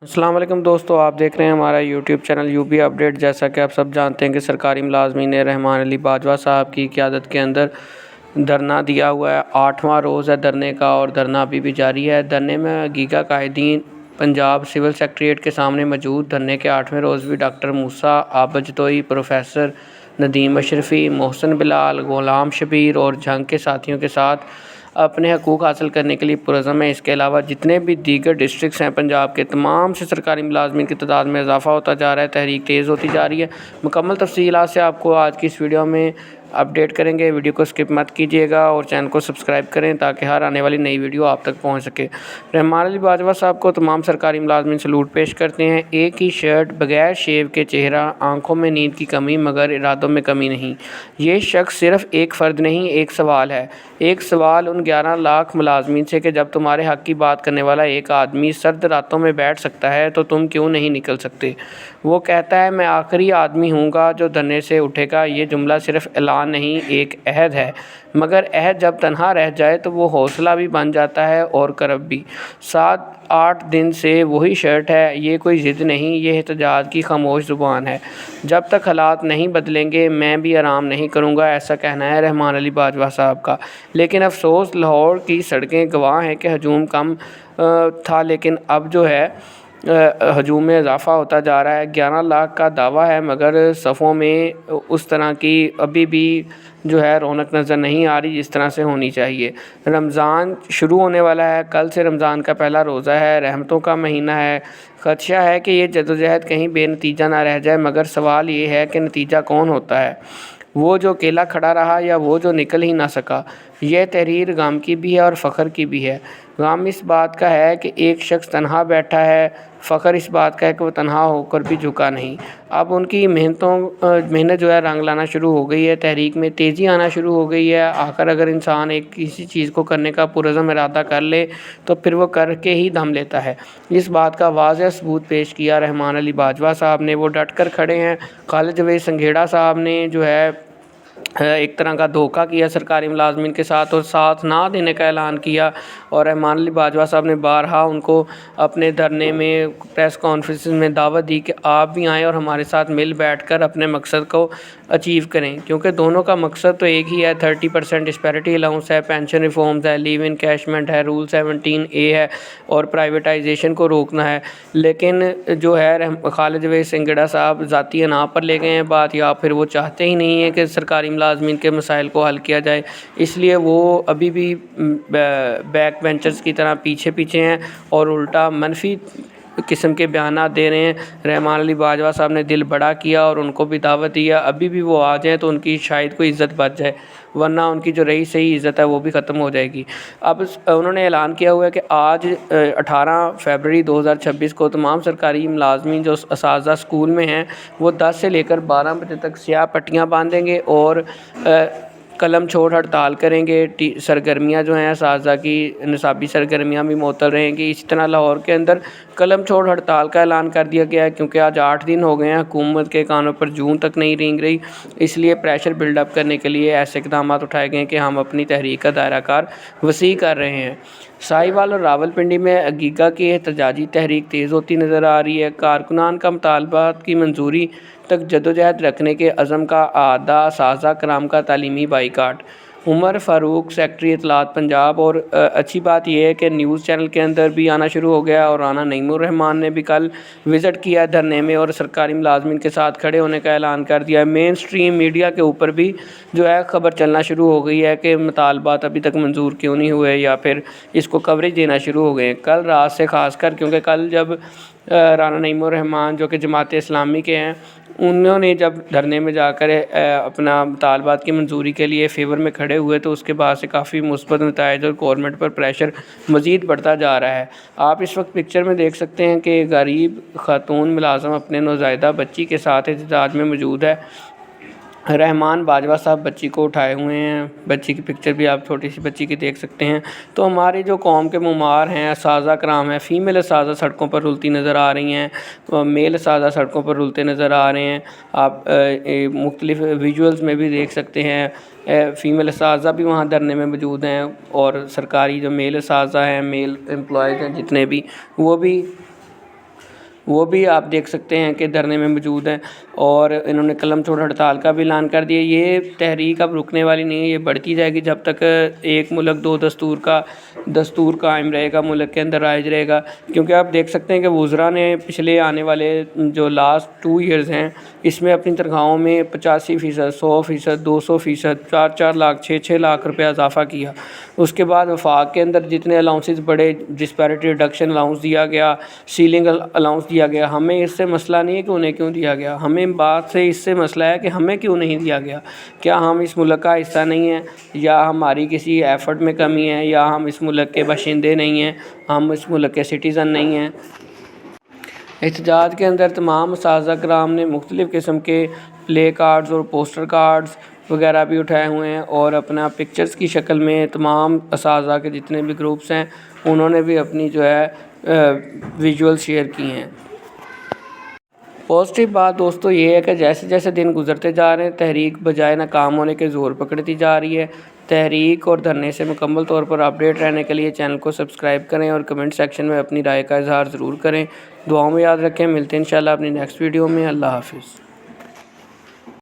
السلام علیکم دوستو، آپ دیکھ رہے ہیں ہمارا YouTube channel U B update. جیسا کہ آپ سب جانتے ہیں کہ سرکاری ملازمین نے رحمان علی باجوہ صاحب کی قیادت کے اندر دھرنا دیا ہوا ہے۔ 8واں روز ہے دھرنے کا اور دھرنا ابھی بھی جاری ہے۔ دھرنے میں گیگا قائدین پنجاب سول سیکریٹریٹ کے سامنے موجود۔ دھرنے کے 8ویں روز بھی ڈاکٹر موسیٰ آبجتوئی، پروفیسر ندیم اشرفی، محسن بلال، غلام شبیر اور جھنگ کے ساتھیوں کے ساتھ اپنے حقوق حاصل کرنے کے لیے پرعزم ہیں۔ اس کے علاوہ جتنے بھی دیگر ڈسٹرکٹس ہیں پنجاب کے، تمام سے سرکاری ملازمین کی تعداد میں اضافہ ہوتا جا رہا ہے، تحریک تیز ہوتی جا رہی ہے۔ مکمل تفصیلات سے آپ کو آج کی اس ویڈیو میں اپڈیٹ کریں گے۔ ویڈیو کو سکپ مت کیجیے گا اور چینل کو سبسکرائب کریں تاکہ ہر آنے والی نئی ویڈیو آپ تک پہنچ سکے۔ رحمان علی باجوہ صاحب کو تمام سرکاری ملازمین سلوٹ پیش کرتے ہیں۔ ایک ہی شرٹ، بغیر شیو کے چہرہ، آنکھوں میں نیند کی کمی مگر ارادوں میں کمی نہیں۔ یہ شخص صرف ایک فرد نہیں، ایک سوال ہے۔ ایک سوال ان 11 لاکھ ملازمین سے کہ جب تمہارے حق کی بات کرنے والا ایک آدمی سرد راتوں میں بیٹھ سکتا ہے تو تم کیوں نہیں نکل سکتے؟ وہ کہتا ہے، میں آخری آدمی ہوں گا جو دھرنے سے اٹھے گا۔ یہ جملہ صرف اعلان نہیں، ایک عہد ہے، مگر عہد جب تنہا رہ جائے تو وہ حوصلہ بھی بن جاتا ہے اور کرب بھی۔ 7-8 دن سے وہی شرٹ ہے۔ یہ کوئی ضد نہیں، یہ احتجاج کی خاموش زبان ہے۔ جب تک حالات نہیں بدلیں گے میں بھی آرام نہیں کروں گا، ایسا کہنا ہے رحمان علی باجوہ صاحب کا۔ لیکن افسوس، لاہور کی سڑکیں گواہ ہیں کہ ہجوم کم تھا لیکن اب جو ہے ہجوم میں اضافہ ہوتا جا رہا ہے۔ 11 لاکھ کا دعویٰ ہے مگر صفوں میں اس طرح کی ابھی بھی جو ہے رونق نظر نہیں آ رہی جس طرح سے ہونی چاہیے۔ رمضان شروع ہونے والا ہے، کل سے رمضان کا پہلا روزہ ہے، رحمتوں کا مہینہ ہے۔ خدشہ ہے کہ یہ جدوجہد کہیں بے نتیجہ نہ رہ جائے، مگر سوال یہ ہے کہ نتیجہ کون ہوتا ہے؟ وہ جو اکیلا کھڑا رہا یا وہ جو نکل ہی نہ سکا؟ یہ تحریر غم کی بھی ہے اور فخر کی بھی ہے۔ غم اس بات کا ہے کہ ایک شخص تنہا بیٹھا ہے، فخر اس بات کا ہے کہ وہ تنہا ہو کر بھی جھکا نہیں۔ اب ان کی محنت جو ہے رنگ لانا شروع ہو گئی ہے، تحریک میں تیزی آنا شروع ہو گئی ہے۔ آخر اگر انسان ایک کسی چیز کو کرنے کا پرعزم ارادہ کر لے تو پھر وہ کر کے ہی دم لیتا ہے۔ اس بات کا واضح ثبوت پیش کیا رحمان علی باجوہ صاحب نے۔ وہ ڈٹ کر کھڑے ہیں۔ خالد جاوید سنگھیڑا صاحب نے جو ہے ایک طرح کا دھوکہ کیا سرکاری ملازمین کے ساتھ اور ساتھ نہ دینے کا اعلان کیا، اور رحمان علی باجوہ صاحب نے بارہا ان کو اپنے دھرنے میں، پریس کانفرنس میں دعوت دی کہ آپ بھی آئیں اور ہمارے ساتھ مل بیٹھ کر اپنے مقصد کو اچیو کریں، کیونکہ دونوں کا مقصد تو ایک ہی ہے۔ 30% ڈسپیرٹی الاؤنس ہے، پینشن ریفارمز ہے، لیو انکیشمنٹ ہے، رول 17A ہے اور پرائیویٹائزیشن کو روکنا ہے۔ لیکن جو ہے خالد جاوید سنگھیڑا صاحب ذاتی انا پر لے گئے ہیں بات، یا پھر وہ چاہتے ہی نہیں ہیں کہ سرکاری ملازمین کے مسائل کو حل کیا جائے، اس لیے وہ ابھی بھی بیک بینچرز کی طرح پیچھے پیچھے ہیں اور الٹا منفی قسم کے بیانات دے رہے ہیں۔ رحمان علی باجوہ صاحب نے دل بڑا کیا اور ان کو بھی دعوت دیا، ابھی بھی وہ آ جائیں تو ان کی شاید کوئی عزت بچ جائے، ورنہ ان کی جو رہی صحیح عزت ہے وہ بھی ختم ہو جائے گی۔ اب انہوں نے اعلان کیا ہوا ہے کہ آج 18 فروری 2026 کو تمام سرکاری ملازمین جو اساتذہ اسکول میں ہیں وہ 10 سے لے کر 12 بجے تک سیاہ پٹیاں باندھیں گے اور قلم چھوڑ ہڑتال کریں گے۔ سرگرمیاں جو ہیں اساتذہ کی نصابی سرگرمیاں بھی معطل رہیں گی۔ اسی طرح لاہور کے اندر قلم چھوڑ ہڑتال کا اعلان کر دیا گیا ہے، کیونکہ آج 8 دن ہو گئے ہیں حکومت کے کانوں پر جون تک نہیں رینگ رہی، اس لیے پریشر بلڈ اپ کرنے کے لیے ایسے اقدامات اٹھائے گئے ہیں کہ ہم اپنی تحریک کا دائرہ کار وسیع کر رہے ہیں۔ ساہیوال اور راولپنڈی میں گیگا کی احتجاجی تحریک تیز ہوتی نظر آ رہی ہے۔ کارکنان کا مطالبات کی منظوری تک جدوجہد رکھنے کے عزم کا اعادہ، اساتذہ کرام کا تعلیمی بائیکاٹ۔ عمر فاروق، سیکرٹری اطلاعات پنجاب۔ اور اچھی بات یہ ہے کہ نیوز چینل کے اندر بھی آنا شروع ہو گیا، اور رانا نعیم الرحمان نے بھی کل وزٹ کیا دھرنے میں اور سرکاری ملازمین کے ساتھ کھڑے ہونے کا اعلان کر دیا ہے۔ مین سٹریم میڈیا کے اوپر بھی جو ہے خبر چلنا شروع ہو گئی ہے کہ مطالبات ابھی تک منظور کیوں نہیں ہوئے، یا پھر اس کو کوریج دینا شروع ہو گئے ہیں۔ کل رات سے خاص کر، کیونکہ کل جب رانا نعیم الرحمان جو کہ جماعت اسلامی کے ہیں، انہوں نے جب دھرنے میں جا کر اپنا مطالبات کی منظوری کے لیے فیور میں کھڑے ہوئے تو اس کے بعد سے کافی مثبت نتائج اور گورنمنٹ پر پریشر مزید بڑھتا جا رہا ہے۔ آپ اس وقت پکچر میں دیکھ سکتے ہیں کہ غریب خاتون ملازم اپنے نوزائیدہ بچی کے ساتھ احتجاج میں موجود ہے۔ رحمان باجوہ صاحب بچی کو اٹھائے ہوئے ہیں، بچی کی پکچر بھی آپ چھوٹی سی بچی کی دیکھ سکتے ہیں۔ تو ہماری جو قوم کے معمار ہیں، اساتذہ کرام ہیں، فیمیل اساتذہ سڑکوں پر رلتی نظر آ رہی ہیں، میل اساتذہ سڑکوں پر رلتے نظر آ رہے ہیں۔ آپ مختلف ویژولز میں بھی دیکھ سکتے ہیں، فیمیل اساتذہ بھی وہاں دھرنے میں موجود ہیں، اور سرکاری جو میل اساتذہ ہیں، میل امپلائیز ہیں جتنے بھی، وہ بھی وہ بھی آپ دیکھ سکتے ہیں کہ دھرنے میں موجود ہیں، اور انہوں نے قلم چھوڑ ہڑتال کا بھی اعلان کر دیا۔ یہ تحریک اب رکنے والی نہیں ہے، یہ بڑھتی جائے گی جب تک ایک ملک دو دستور کا دستور قائم رہے گا، ملک کے اندر رائج رہے گا۔ کیونکہ آپ دیکھ سکتے ہیں کہ وزراء نے پچھلے آنے والے جو لاسٹ 2 ایئرز ہیں اس میں اپنی تنخواہوں میں 85%، 100%، 200%، 4 لاکھ 6 لاکھ روپے اضافہ کیا۔ اس کے بعد وفاق کے اندر جتنے الاؤنسز بڑے، ڈسپیرٹی ریڈکشن الاؤنس دیا گیا، سیلنگ الاؤنس دیا گیا، ہمیں اس سے مسئلہ نہیں ہے کہ انہیں کیوں دیا گیا، ہمیں بات سے اس سے مسئلہ ہے کہ ہمیں کیوں نہیں دیا گیا۔ کیا ہم اس ملک کا حصہ نہیں ہیں، یا ہماری کسی ایفرٹ میں کمی ہے، یا ہم اس ملک کے باشندے نہیں ہیں، ہم اس ملک کے سٹیزن نہیں ہیں؟ احتجاج کے اندر تمام اساتذہ کرام نے مختلف قسم کے پلے کارڈز اور پوسٹر کارڈز وغیرہ بھی اٹھائے ہوئے ہیں، اور اپنا پکچرز کی شکل میں تمام اساتذہ کے جتنے بھی گروپس ہیں انہوں نے بھی اپنی جو ہے ویژول شیئر کی ہیں۔ پازیٹیو بات دوستو یہ ہے کہ جیسے جیسے دن گزرتے جا رہے ہیں تحریک بجائے ناکام ہونے کے زور پکڑتی جا رہی ہے۔ تحریک اور دھرنے سے مکمل طور پر اپڈیٹ رہنے کے لیے چینل کو سبسکرائب کریں اور کمنٹ سیکشن میں اپنی رائے کا اظہار ضرور کریں۔ دعاؤں میں یاد رکھیں، ملتے ہیں انشاءاللہ اپنی نیکسٹ ویڈیو میں۔ اللہ حافظ۔